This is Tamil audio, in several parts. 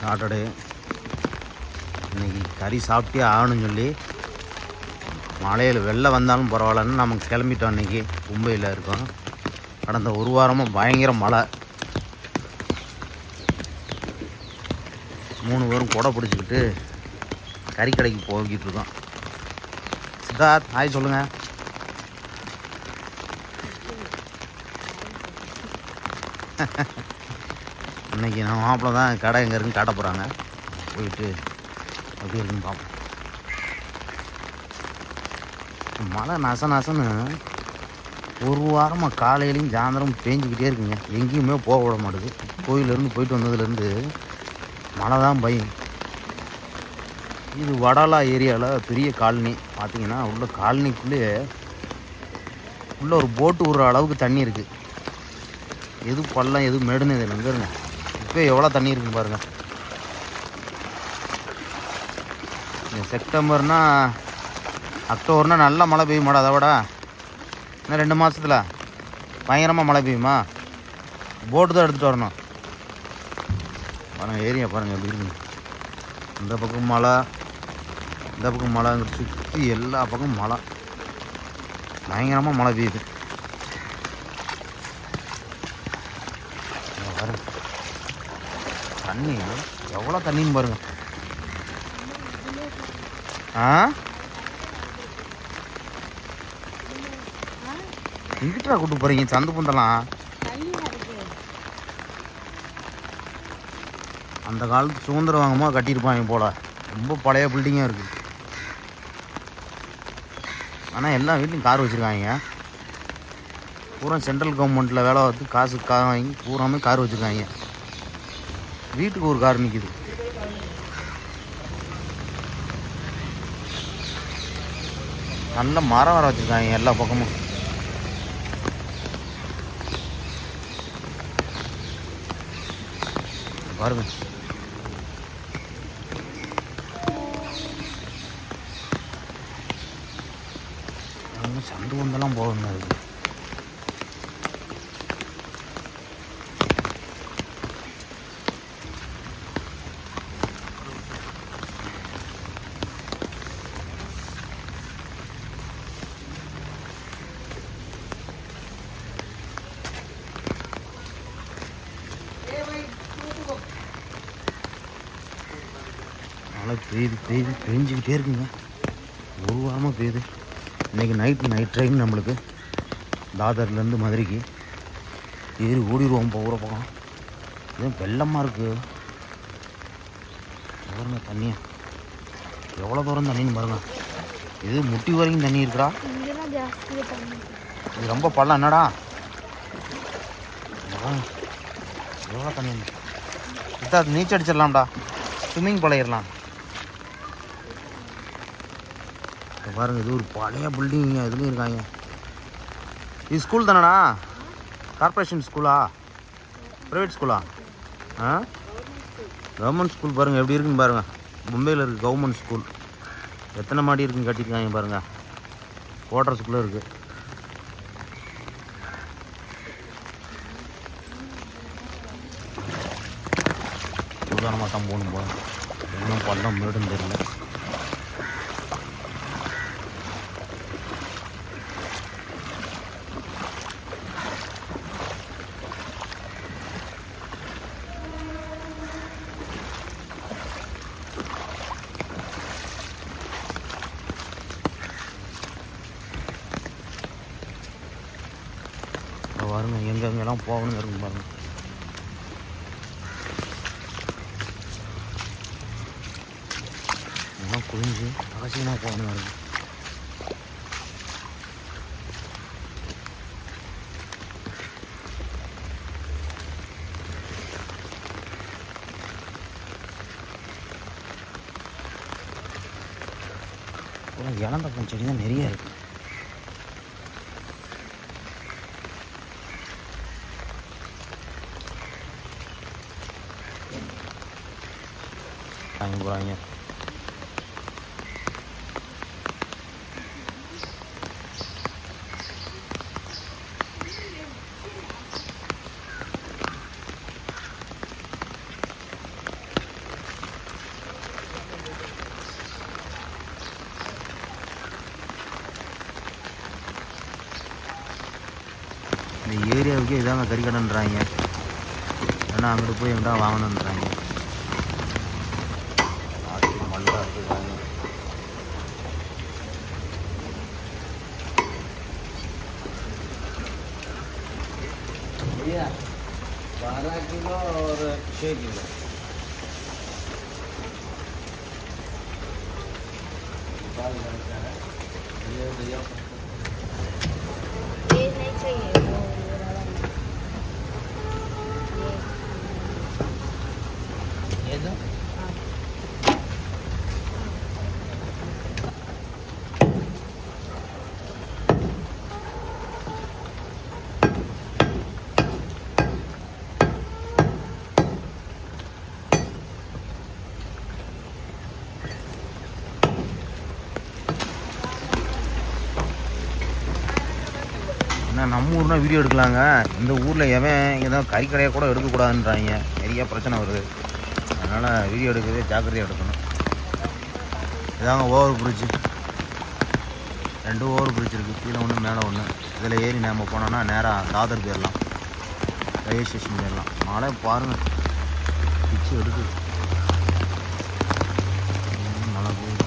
சாட்டர்டே இன்றைக்கி கறி சாப்பிட்டே ஆகணும்னு சொல்லி மழையில் வெளில வந்தாலும் பரவாயில்லன்னு நம்ம கிளம்பிட்டோம். இன்றைக்கி மும்பையில் இருக்கோம். கடந்த ஒரு வாரமாக பயங்கர மழை. 3 பேரும் கொடை பிடிச்சிக்கிட்டு கறி கடைக்கு போய்கிட்டு இருக்கோம். சித்தார்த் ஹாய் சொல்லுங்கள். இன்றைக்கி நம்ம மாப்பிள்ள தான் கடை எங்கே இருக்குன்னு காட்ட போகிறாங்க. போயிட்டு அப்படி இருக்குன்னு பார்ப்போம். மழை நசன்னு ஒரு வாரமாக காலையிலையும் சாயந்தரம் பேஞ்சிக்கிட்டே இருக்குங்க. எங்கேயுமே போக விட மாட்டுது. கோயிலேருந்து போயிட்டு வந்ததுலேருந்து மழை தான் பயம். இது வடாலா ஏரியாவில் பெரிய காலனி. பார்த்திங்கன்னா உள்ள காலனிக்குள்ளேயே உள்ள ஒரு போட்டு விடுற அளவுக்கு தண்ணி இருக்குது. எது பள்ளம் எது மேடுன்னு இதில் இருங்க. இப்போ எவ்வளோ தண்ணி இருக்குன்னு பாருங்கள். செப்டம்பர்னா அக்டோபர்னா நல்லா மழை பெய்யும் மாடா. அதை விட இன்னும் 2 மாதத்தில் பயங்கரமாக மழை பெய்யுமா. போட்டு தான் எடுத்துகிட்டு வரணும். பாருங்கள் ஏரியா பாருங்கள் எப்படி இருக்குங்க. இந்த பக்கம் மழை, இந்த பக்கம் மழை, சுற்றி எல்லா பக்கமும் மழை. பயங்கரமாக மழை பெய்யுது. பாருங்க தண்ணி எவ்வளோ தண்ணின்னு பாருங்க. எங்கிட்டா கூட்டு போகிறீங்க? சந்து புந்தலாம் அந்த காலத்து சுதந்திரம் வாங்கமாக கட்டியிருப்பாங்க போல். ரொம்ப பழைய பில்டிங்காக இருக்குது. ஆனால் எல்லா வீட்லையும் கார் வச்சுருக்காங்க. பூரா சென்ட்ரல் கவர்மெண்ட்டில் வேலை பார்த்து காசு வாங்கி பூராமே கார் வச்சுருக்காங்க. வீட்டுக்கு ஒரு கார் நிற்கிது. நல்ல மரம் வர வச்சுருக்காங்க எல்லா பக்கமும். பாருங்க சந்து வந்தெல்லாம் போகணும். அது மழை பெஞ்சிக்கிட்டே இருக்குங்க. ஒரு வாரமாக பெய்யுது. இன்றைக்கி நைட் ட்ரெயின் நம்மளுக்கு தாதர்லேருந்து மதுரைக்கு ஏறி ஓடிடுவோம். போகிற பக்கம் இதுவும் வெள்ளமாக இருக்குது. பாருங்க தண்ணியா எவ்வளோ தூரம் தண்ணின்னு பாருங்க. இது முட்டி வரைக்கும் தண்ணி இருக்குடா. இது ரொம்ப பள்ளம் என்னடா. எவ்வளோ தண்ணி அது நீச்சல் அடிச்சிடலாம்டா. ஸ்விம்மிங் பழகிடலாம். பாருங்க இது ஒரு பழைய பில்டிங்க. இதுலேயும் இருக்காங்க. இது ஸ்கூல் தானடா? கார்பரேஷன் ஸ்கூலா ப்ரைவேட் ஸ்கூலா? கவர்மெண்ட் ஸ்கூல் பாருங்கள் எப்படி இருக்குன்னு பாருங்கள். மும்பையில் இருக்குது கவர்மெண்ட் ஸ்கூல். எத்தனை மாடி இருக்குன்னு கட்டியிருக்காங்க பாருங்கள். குவார்டர்ஸ்குள்ளே இருக்குது. உதாரணமாக தான் போகணும் போகிறோம். இன்னும் பள்ளம் மேடுன்னு தெரியல. பாருங்க எங்கெங்கெல்லாம் போகணுங்க இருக்கும் பாருங்க. எல்லாம் குளிஞ்சு அவசியமாக போகணுங்க இருக்கும். இளந்தப்பம் செடி தான் நிறைய இருக்குது. வாங்கி போகிறாங்க. இந்த ஏரியாவுக்கே இதாங்க கறிக்கடைன்றாங்க. ஏன்னா அங்கிட்டு போய் எங்கிட்ட வாங்கணுன்றாங்க. ஆட்டு மல்லா இருக்குதாங்க. भैया 12 किलो और 6 किलो ये भैया ये नहीं चाहिए वो ये दो. ஏன்னா நம்ம ஊர்னா வீடியோ எடுக்கலாங்க, இந்த ஊரில் எவன் ஏதோ கறிக்கடையை கூட எடுக்கக்கூடாதுன்றாங்க. நிறைய பிரச்சனை வருது. அதனால் வீடியோ எடுக்கிறதே ஜாக்கிரதையாக எடுக்கணும். இதாங்க ஓவர் பிரிட்ஜு. 2 ஓவர் பிரிட்ஜ் இருக்குது, கீழே ஒன்று மேலே ஒன்று. இதில் ஏறி நம்ம போனோன்னா நேராக தாதர் போயிடலாம், ரயில்வே ஸ்டேஷன் போயிடலாம். மழை பாருங்கள் பிச்சு எடுக்குது. நல்லா போகுது.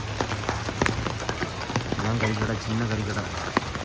இதுதான் கறிக்கடை, சின்ன கறிக்கடை.